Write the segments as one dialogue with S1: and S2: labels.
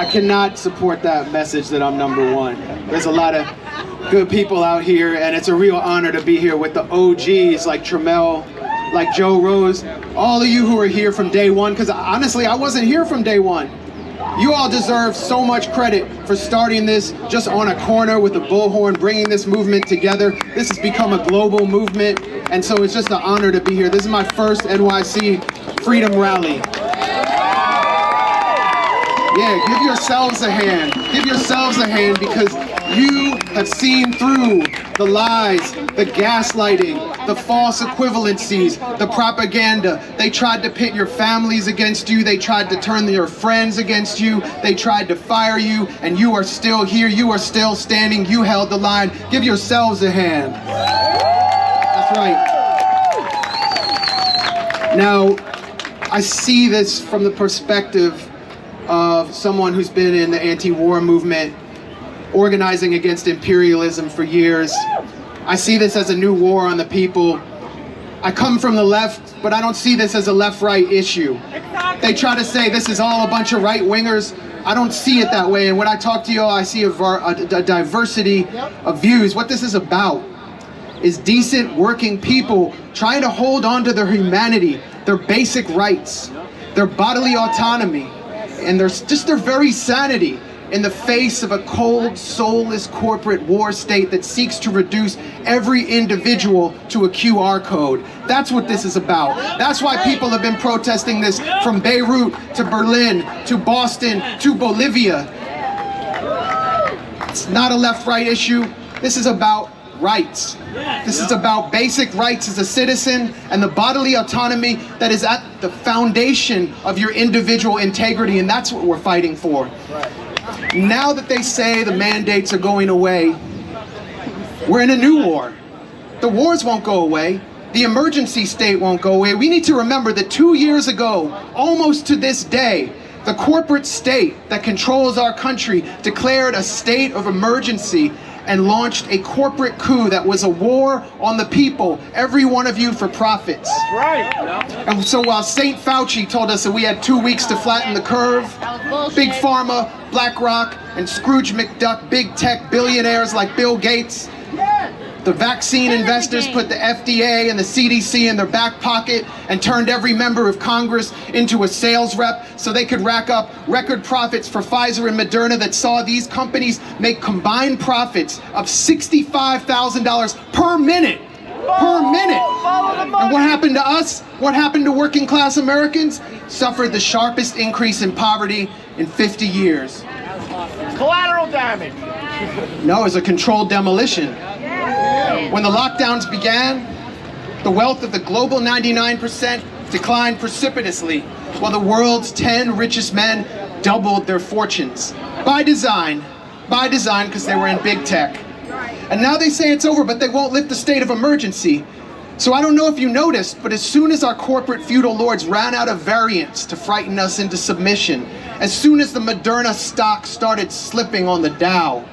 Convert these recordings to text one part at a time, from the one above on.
S1: cannot support that message that I'm number one. There's a lot of good people out here, and it's a real honor to be here with the OGs like Tramiel, like Joe Rose, all of you who are here from day one, because honestly, I wasn't here from day one. You all deserve so much credit for starting this just on a corner with a bullhorn, bringing this movement together. This has become a global movement, and so it's just an honor to be here. This is my first NYC Freedom Rally. Yeah, give yourselves a hand. Give yourselves a hand, because you have seen through the lies, the gaslighting, the false equivalencies, the propaganda. They tried to pit your families against you. They tried to turn your friends against you. They tried to fire you, and you are still here. You are still standing. You held the line. Give yourselves a hand. That's right. Now, I see this from the perspective of someone who's been in the anti-war movement, organizing against imperialism for years. I see this as a new war on the people. I come from the left, but I don't see this as a left-right issue. They try to say this is all a bunch of right-wingers. I don't see it that way, and when I talk to you all, I see a diversity of views. What this is about is decent working people trying to hold on to their humanity, their basic rights, their bodily autonomy, and their very sanity in the face of a cold, soulless corporate war state that seeks to reduce every individual to a QR code. That's what this is about. That's why people have been protesting this from Beirut to Berlin to Boston to Bolivia. It's not a left-right issue. This is about rights. This is about basic rights as a citizen and the bodily autonomy that is at the foundation of your individual integrity, and that's what we're fighting for. Now that they say the mandates are going away, we're in a new war. The wars won't go away. The emergency state won't go away. We need to remember that 2 years ago, almost to this day, the corporate state that controls our country declared a state of emergency and launched a corporate coup that was a war on the people, every one of you, for profits. That's right. And so while St. Fauci told us that we had 2 weeks to flatten the curve, Big Pharma, BlackRock, and Scrooge McDuck, big tech billionaires like Bill Gates, the vaccine investors put the FDA and the CDC in their back pocket and turned every member of Congress into a sales rep so they could rack up record profits for Pfizer and Moderna that saw these companies make combined profits of $65,000 per minute. Per minute. And what happened to us? What happened to working class Americans? Suffered the sharpest increase in poverty in 50 years.
S2: Collateral damage.
S1: No, it was a controlled demolition. When the lockdowns began, the wealth of the global 99% declined precipitously, while the world's 10 richest men doubled their fortunes. By design, because they were in big tech. And now they say it's over, but they won't lift the state of emergency. So I don't know if you noticed, but as soon as our corporate feudal lords ran out of variants to frighten us into submission, as soon as the Moderna stock started slipping on the Dow,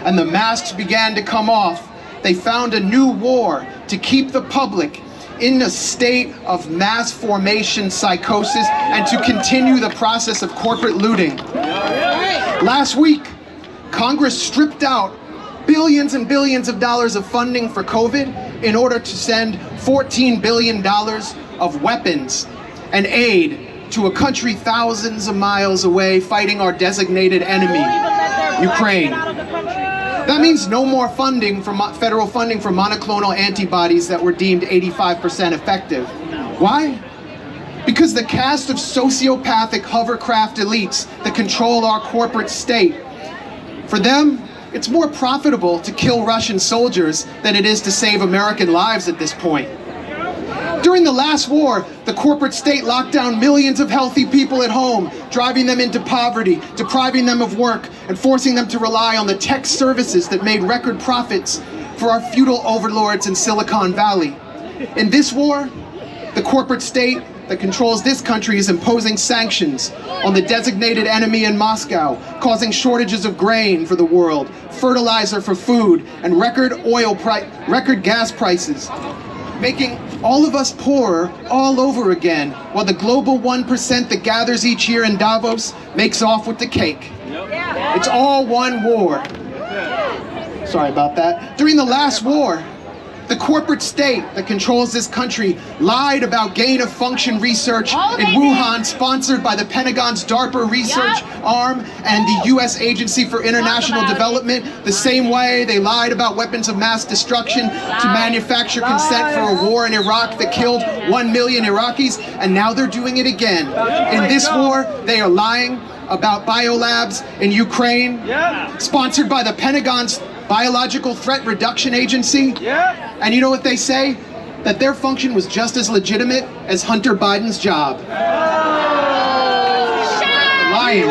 S1: and the masks began to come off, they found a new war to keep the public in a state of mass formation psychosis and to continue the process of corporate looting. Last week, Congress stripped out billions and billions of dollars of funding for COVID in order to send $14 billion of weapons and aid to a country thousands of miles away fighting our designated enemy, Ukraine. That means no more funding for federal funding for monoclonal antibodies that were deemed 85% effective. Why? Because the cast of sociopathic hovercraft elites that control our corporate state, for them, it's more profitable to kill Russian soldiers than it is to save American lives at this point. During the last war, the corporate state locked down millions of healthy people at home, driving them into poverty, depriving them of work, and forcing them to rely on the tech services that made record profits for our feudal overlords in Silicon Valley. In this war, the corporate state that controls this country is imposing sanctions on the designated enemy in Moscow, causing shortages of grain for the world, fertilizer for food, and record gas prices, making all of us poorer all over again, while the global 1% that gathers each year in Davos makes off with the cake. It's all one war. Sorry about that. During the last war, the corporate state that controls this country lied about gain-of-function research in Wuhan, sponsored by the Pentagon's DARPA research arm and the U.S. Agency for International Development, the same way they lied about weapons of mass destruction to manufacture consent for a war in Iraq that killed 1 million Iraqis, and now they're doing it again. In this war, they are lying about biolabs in Ukraine, sponsored by the Pentagon's Biological Threat Reduction Agency. And you know what they say? That their function was just as legitimate as Hunter Biden's job. Lying.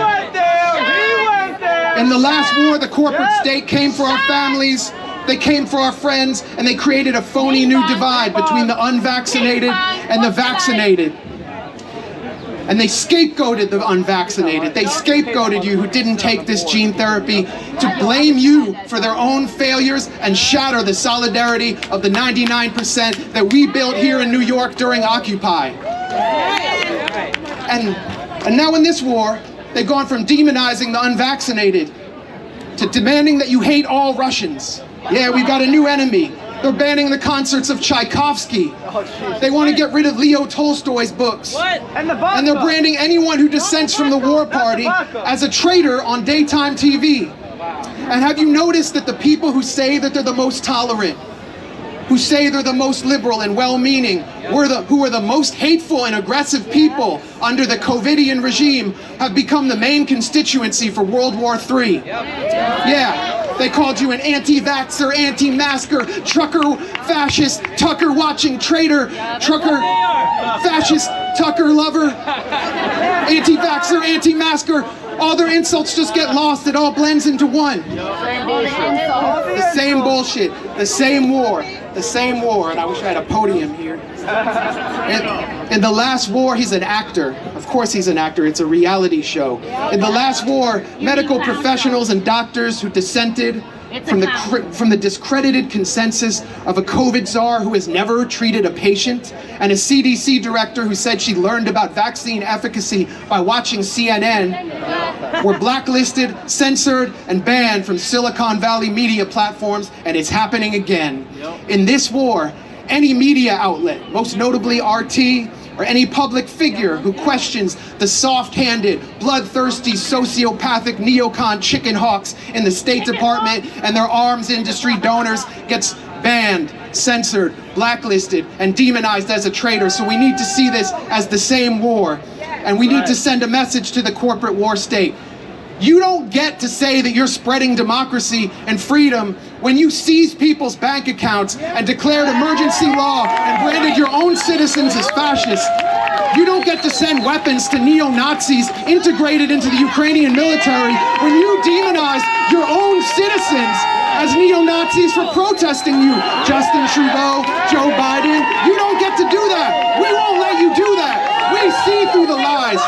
S1: In the last war, the corporate state came for our families, they came for our friends, and they created a phony new divide between the unvaccinated and the vaccinated. And they scapegoated the unvaccinated. They scapegoated you who didn't take this gene therapy to blame you for their own failures and shatter the solidarity of the 99% that we built here in New York during Occupy. And now in this war, they've gone from demonizing the unvaccinated to demanding that you hate all Russians. Yeah, we've got a new enemy. They're banning the concerts of Tchaikovsky. They want to get rid of Leo Tolstoy's books. And they're branding anyone who dissents from the war party as a traitor on daytime TV. And have you noticed that the people who say that they're the most tolerant, who say they're the most liberal and well-meaning, who are the most hateful and aggressive people under the COVIDian regime, have become the main constituency for World War III. Yeah. They called you an anti-vaxxer, anti-masker, trucker, fascist, Tucker-watching traitor, trucker, fascist, Tucker lover, anti-vaxxer, anti-masker. All their insults just get lost. It all blends into one. The same bullshit, the same war, the same war. And I wish I had a podium here. In the last war, he's an actor. Of course he's an actor, it's a reality show. In the last war, medical professionals and doctors who dissented from the discredited consensus of a COVID czar who has never treated a patient, and a CDC director who said she learned about vaccine efficacy by watching CNN, were blacklisted, censored, and banned from Silicon Valley media platforms, and it's happening again. In this war, any media outlet, most notably RT, or any public figure who questions the soft-handed, bloodthirsty, sociopathic neocon chicken hawks in the State Department and their arms industry donors gets banned, censored, blacklisted, and demonized as a traitor. So we need to see this as the same war. And we need to send a message to the corporate war state. You don't get to say that you're spreading democracy and freedom when you seize people's bank accounts and declared emergency law and branded your own citizens as fascists. You don't get to send weapons to neo-Nazis integrated into the Ukrainian military when you demonize your own citizens as neo-Nazis for protesting you. Justin Trudeau, Joe Biden, you don't get to do that. We won't let you do that. We see through the lies.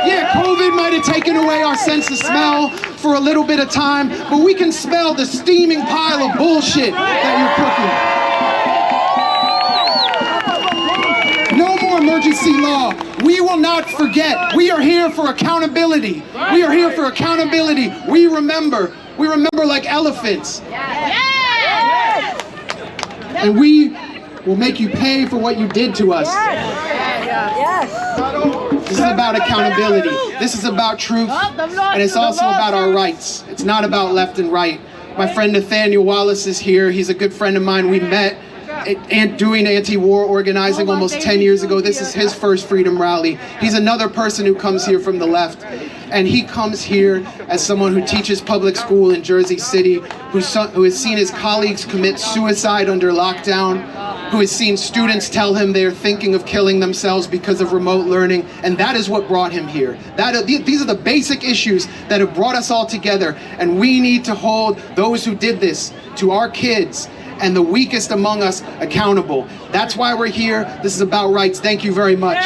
S1: Yeah, COVID might have taken away our sense of smell for a little bit of time, but we can smell the steaming pile of bullshit that you're cooking. No more emergency law. We will not forget. We are here for accountability. We are here for accountability. We remember. We remember like elephants. And we will make you pay for what you did to us. This is about accountability. This is about truth. And it's also about our rights. It's not about left and right. My friend Nathaniel Wallace is here. He's a good friend of mine. We met doing anti-war organizing almost 10 years ago. This is his first freedom rally. He's another person who comes here from the left. And he comes here as someone who teaches public school in Jersey City, who has seen his colleagues commit suicide under lockdown, who has seen students tell him they're thinking of killing themselves because of remote learning, and that is what brought him here. These are the basic issues that have brought us all together, and we need to hold those who did this to our kids and the weakest among us accountable. That's why we're here. This is about rights. Thank you very much.